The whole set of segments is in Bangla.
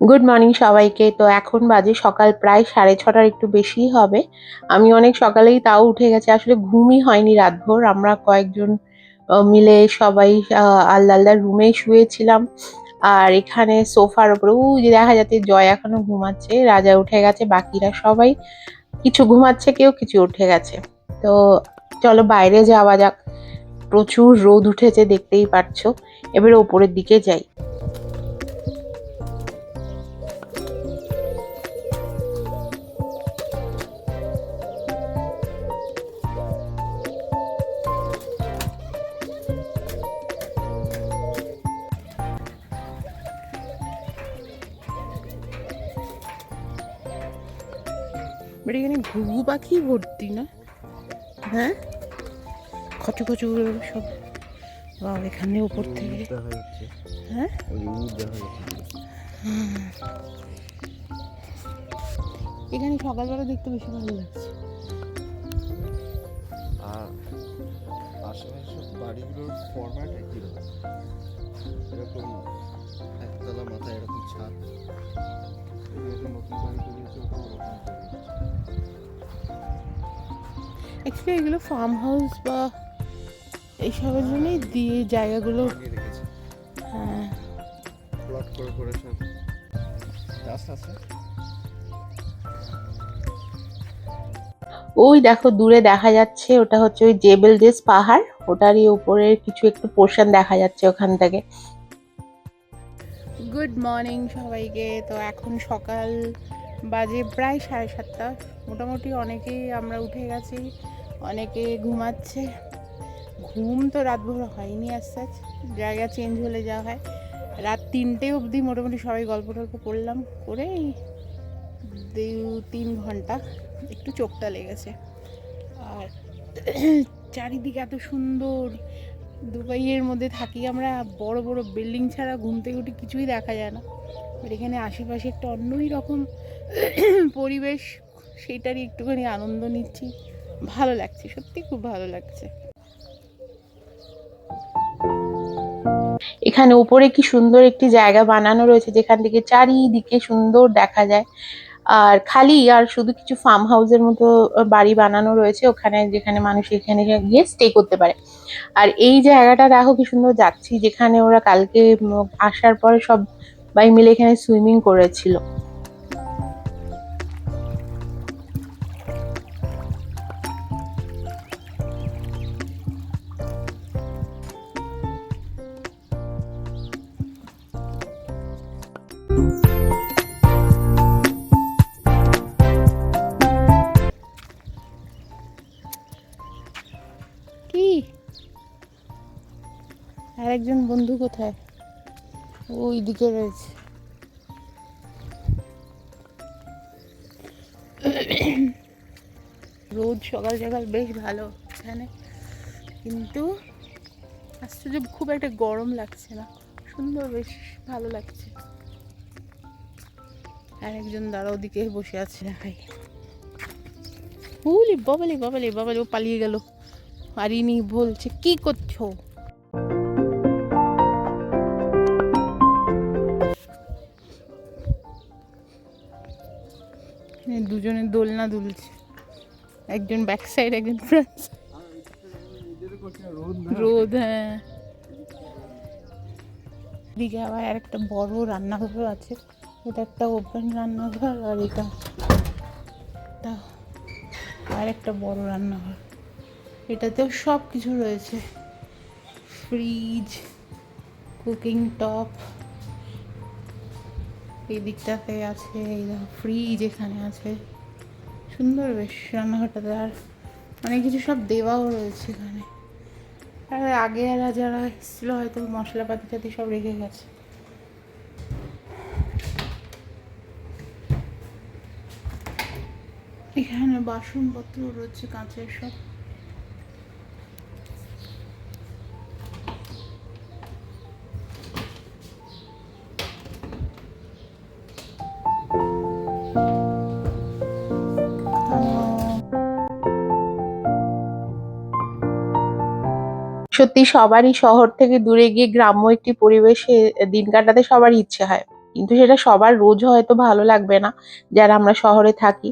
গুড মর্নিং সবাইকে। তো এখন বাজে সকাল প্রায় 6:30 একটু বেশিই হবে। আমি অনেক সকালেই তাও উঠে গেছি, আসলে ঘুমই হয়নি রাতভর। আমরা কয়েকজন মিলে সবাই আলাদা আলাদা রুমে শুয়েছিলাম। আর এখানে সোফার উপরে ওই যে দেখা যাচ্ছে জয় এখনো ঘুমাচ্ছে, রাজা উঠে গেছে, বাকিরা সবাই কিছু ঘুমাচ্ছে, কেউ কিছু উঠে গেছে। তো চলো বাইরে যাওয়া যাক। প্রচুর রোদ উঠেছে, দেখতেই পাচ্ছো। এবারে ওপরের দিকে যাই। এখানে ঘুঘু পাখি ভর্তি না? হ্যাঁ, খচু খচু সব। বাবা, এখানে উপর থেকে হ্যাঁ এখানে সকালবেলা দেখতে বেশি ভালো লাগছে। আর আশেপাশে সব বাড়িগুলোর ফরম্যাট একই রকম, এরকম একতলা মাথায় এরকম ছাদ। নতুন বাড়ি তৈরি হচ্ছে, ওটা ওরকম অ্যাকচুয়ালি এগুলো ফার্ম হাউস বা এইসবের জন্যই দিয়ে জায়গাগুলো বানিয়ে রেখেছে। হ্যাঁ, প্লট করে করে সব গাছ আছে। ওই দেখো দূরে দেখা যাচ্ছে, ওটা হচ্ছে ওই জেবেল ডেস পাহাড়, ওটারই উপরে কিছু একটু পোর্শন দেখা যাচ্ছে ওখান থেকে। গুড মর্নিং সবাইকে। তো এখন সকাল বাজে প্রায় 7:30। মোটামুটি অনেকেই আমরা উঠে গেছি, অনেকে ঘুমাচ্ছে। ঘুম তো রাতভর হয়নি, আস্তে আস্তে জায়গা চেঞ্জ হলে যা হয়। রাত 3টে অবধি মোটামুটি সবাই গল্প টল্প করলাম, করে 2-3 ঘন্টা একটু চোখটা লেগেছে। আর চারিদিকে এত সুন্দর। দুবাইয়ের মধ্যে থাকি আমরা, বড় বড় বিল্ডিং ছাড়া ঘুম থেকে উঠে কিছুই দেখা যায় না। আর এখানে আশেপাশে একটা অন্যই রকম পরিবেশ, সেইটারই একটুখানি আনন্দ নিচ্ছি। ভালো লাগছে, সত্যি খুব ভালো লাগছে। এখানে উপরে কি সুন্দর একটি জায়গা বানানো রয়েছে, যেখান থেকে চারিদিকে সুন্দর দেখা যায়। আর খালি আর শুধু কিছু ফার্ম হাউসের মতো বাড়ি বানানো রয়েছে ওখানে, যেখানে মানুষ এখানে গিয়ে স্টে করতে পারে। আর এই জায়গাটা দেখো কি সুন্দর যাচ্ছি, যেখানে ওরা কালকে আসার পরে সবাই মিলে এখানে সুইমিং করেছিল। কি আর একজন বন্ধু কোথায়? ওই দিকে রয়েছে। রোদ সকাল সকাল বেশ ভালো এখানে, কিন্তু আশ্চর্য খুব একটা গরম লাগছে না, সুন্দর, বেশ ভালো লাগছে। আর একজন দাঁড়া ওদিকে বসে আছে, দেখাই। উলি বাবালি বাবালি বাবালি, ও পালিয়ে গেল। আর ইনি বলছে কি করছো? দুজনে দোলনা দুলছে, একজন ব্যাক সাইড, একজন ফ্রন্ট। রোদ, হ্যাঁ। এদিকে আবার একটা বড় রান্নাঘর আছে, এটা একটা ওপেন রান্নাঘর। আর এটা আর একটা বড় রান্নাঘর, এটাতেও সব কিছু রয়েছে, ফ্রিজ, কুকিং টপ। এই দিকটাতে আছে, এই ফ্রিজ এখানে আছে, সুন্দর বেশ রান্নাঘরটাতে। আর অনেক কিছু সব দেওয়াও রয়েছে এখানে। আর আগে এরা যারা এসেছিলো হয়তো মশলাপাতি টাতি সব রেখে গেছে। এখানে বাসনপত্র রয়েছে কাঁচের সব। সত্যি সবারই শহর থেকে দূরে গিয়ে গ্রাম্য একটি পরিবেশে দিন কাটাতে সবারই ইচ্ছে হয়, কিন্তু সেটা সবার রোজ হয়তো ভালো লাগবে না যারা আমরা শহরে থাকি।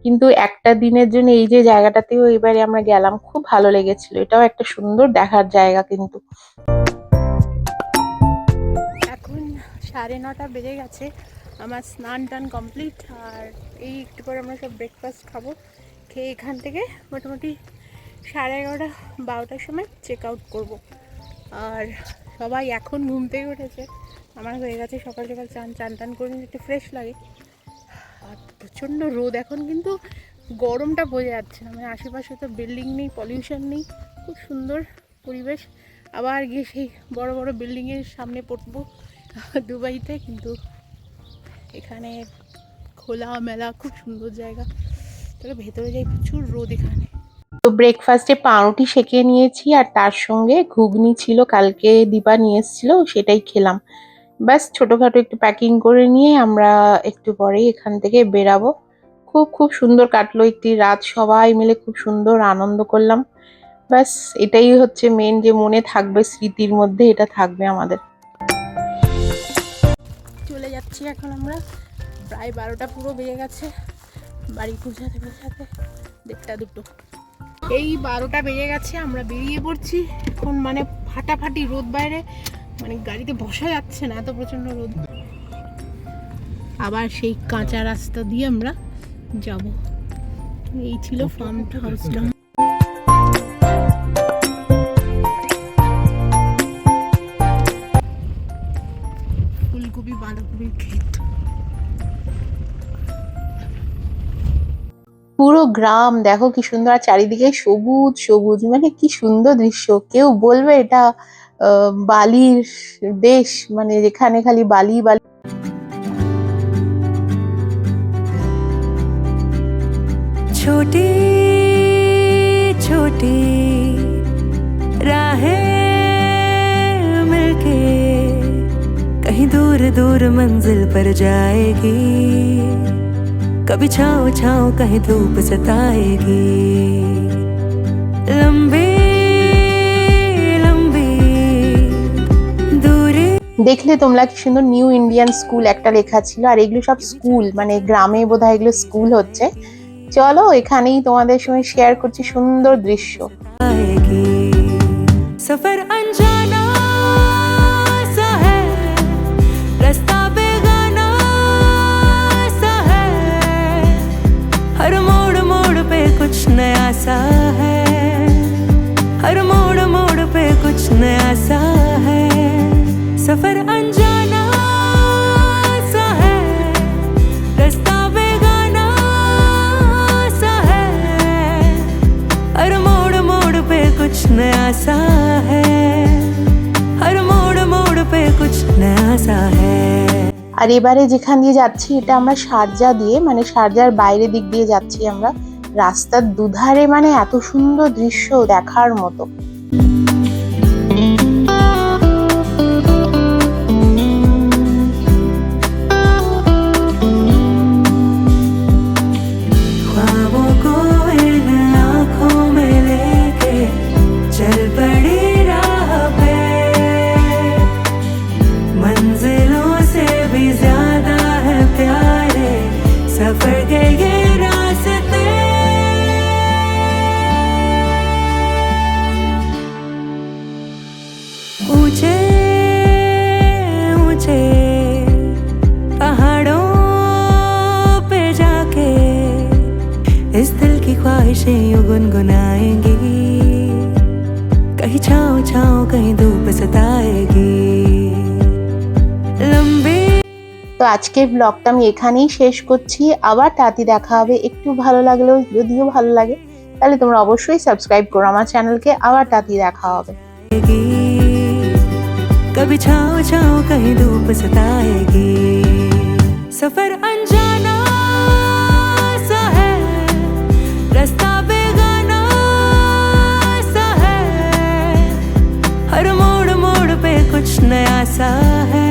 কিন্তু একটা দিনের জন্য এই যে জায়গাটাতেও এবারে আমরা গেলাম, খুব ভালো লেগেছিল। এটাও একটা সুন্দর দেখার জায়গা কিন্তু। এখন 9:30 বেজে গেছে, আমার স্নান টান কমপ্লিট, আর এই একটু পরে আমরা সব ব্রেকফাস্ট খাবো। খেয়ে এখান থেকে মোটামুটি 11:30-12টার সময় চেক আউট করবো। আর সবাই এখন ঘুম থেকে উঠেছে, আমার হয়ে গেছে সকাল সকাল চান টান করে একটু ফ্রেশ লাগে। আর প্রচণ্ড রোদ এখন, কিন্তু গরমটা বোঝা যাচ্ছে না, মানে আশেপাশে তো বিল্ডিং নেই, পলিউশন নেই, খুব সুন্দর পরিবেশ। আবার গিয়ে সেই বড় বড় বিল্ডিংয়ের সামনে পড়বো দুবাইতে, কিন্তু এখানে খোলা মেলা খুব সুন্দর জায়গা। তবে ভেতরে যাই, প্রচুর রোদ এখানে। তো ব্রেকফাস্টে পাউরুটি সেঁকে নিয়েছি, আর তার সঙ্গে ঘুগনি ছিল, কালকে দীপা নিয়ে এসেছিল, সেটাই খেলাম। ব্যাস ছোটখাটো একটু প্যাকিং করে নিয়ে আমরা একটু পরেই এখান থেকে বেরাবো। খুব খুব সুন্দর কাটলো একটি রাত, সবাই মিলে খুব সুন্দর আনন্দ করলাম। ব্যাস এটাই হচ্ছে মেন, যে মনে থাকবে, স্মৃতির মধ্যে এটা থাকবে আমাদের। চলে যাচ্ছি এখন আমরা, প্রায় 12টা পুরো বেজে গেছে, বাড়ি পৌঁছাতে পৌঁছাতে 1:30-2টো। এই 12টা বেজে গেছে, আমরা বেরিয়ে পড়ছি এখন। মানে ফাটাফাটি রোদ বাইরে, মানে গাড়িতে বসা যাচ্ছে না, এত প্রচণ্ড রোদ। আবার সেই কাঁচা রাস্তা দিয়ে আমরা যাব। এই ছিল ফার্ম হাউসটা। ফুলকপি বাঁধাকপির ক্ষেত। পুরো গ্রাম দেখো কি সুন্দর, আর চারিদিকে সবুজ সবুজ, মানে কি সুন্দর দৃশ্য। কেউ বলবে এটা বালির দেশ, মানে যেখানে খালি বালি বালি। छोटी छोटी राहें मिलके कहीं दूर दूर मंजिल पर जाएगी, कभी छाँव छाँव कहीं धूप सताएगी। लंबी लंबी दूरी। দেখলে তোমরা কি সুন্দর, নিউ ইন্ডিয়ান স্কুল একটা লেখা ছিল, আর এগুলো সব স্কুল, মানে গ্রামে বোধহয় এগুলো স্কুল হচ্ছে। চলো এখানেই তোমাদের সঙ্গে শেয়ার করছি সুন্দর দৃশ্য। सफर अनजाना सा है, रास्ता बेगाना सा है, हर मोड़ मोड़ पे कुछ नया सा है, हर मोड़ मोड़ पे कुछ नया सा है। सफर अनजाना सा है, रास्ता बेगाना सा है, हर मोड़ मोड़ पे कुछ नया सा है, हर मोड़ मोड़ पे कुछ नया सा है। আর এবারে যেখান দিয়ে যাচ্ছি, এটা আমরা শারজা দিয়ে, মানে শারজার বাইরে দিক দিয়ে যাচ্ছি আমরা। রাস্তার দুধারে মানে এত সুন্দর দৃশ্য দেখার মতো। ख्वाबों को इन आँखों में लेके चल पड़ी राह पे, मंजिलों से भी ज्यादा है प्यारे सफर के ये रास्ते। ऊंचे ऊंचे पहाड़ों पे जाके इस दिल की ख्वाहिशें यूं गुनगुनाएंगी, कहीं छाँव छाँव कहीं धूप सताएगी। लंबी। তো আজকের ব্লগটা আমি এখানেই শেষ করছি। আবার তাড়াতাড়ি দেখা হবে। একটু ভালো লাগলেও, যদিও ভালো লাগে, তাহলে তোমরা অবশ্যই সাবস্ক্রাইব করো আমার চ্যানেলকে। আবার তাড়াতাড়ি দেখা হবে। कभी छाँव छाँव कहीं धूप सताएगी। सफर अनजाना सा है, रास्ता बेगाना सा है, हर मोड़ मोड़ पे कुछ नया सा है,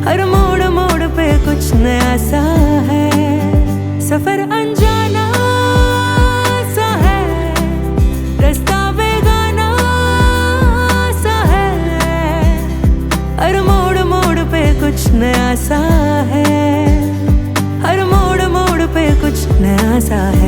हर मोड़ मोड़ पे कुछ नया सा है। सफर अनजाना सा है, रास्ता बेगाना सा है, हर मोड़ मोड़ पे कुछ नया सा है, हर मोड़ मोड़ पे कुछ नया सा है।